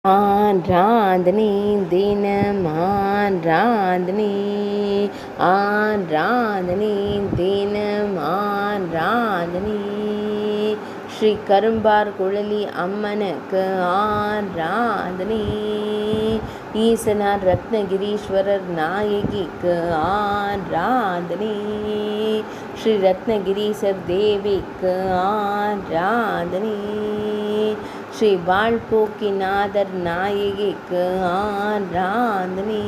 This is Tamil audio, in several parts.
ஆராதனை தினம் ஆராதனை ஆராதனை தினம் ஆராதனை ஸ்ரீ கரும்பார் குழலி அம்மனுக்கு ஆராதனை ஈசனார் ரத்னகிரீஸ்வரர் நாயகிக்கு ஆராதனை ஸ்ரீ ரத்னகிரீசர் தேவிக்கு ஆராதனை ஸ்ரீ வாழ்போக்கிநாதர் நாயகிக்கு ஆராதனை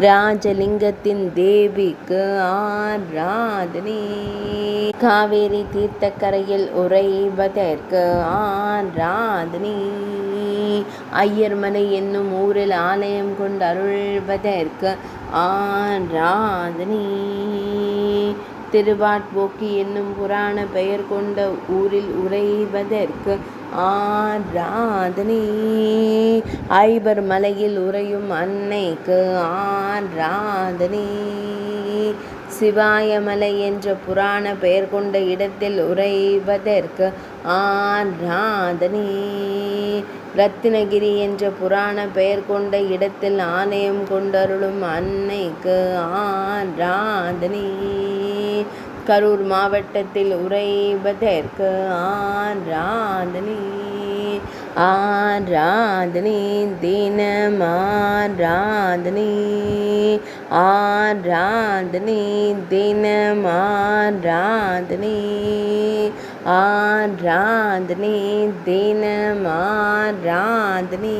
ராஜலிங்கத்தின் தேவிக்கு ஆராதனை காவேரி தீர்த்தக்கரையில் உறைவதற்கு ஆராதனை ஐயர்மலை என்னும் ஊரில் ஆலயம் கொண்டு அருள்வதற்கு ஆராதனை திருவாட்போக்கி என்னும் புராண பெயர் கொண்ட ஊரில் உறைவதற்கு ஆராதனை ஐவர் மலையில் உறையும் அன்னைக்கு ஆராதனை சிவாயமலை என்ற புராண பெயர் கொண்ட இடத்தில் உறைவதற்கு ஆராதனை ரத்தினகிரி என்ற புராண பெயர் கொண்ட இடத்தில் ஆலயம் கொண்டருளும் அன்னைக்கு ஆராதனை கரூர் மாவட்டத்தில் உறைவதற்கு ஆராதனை ஆராதனை தினம் ஆராதனை ஆராதனை தினம் ஆராதனை ஆராதனை தினம் ஆராதனை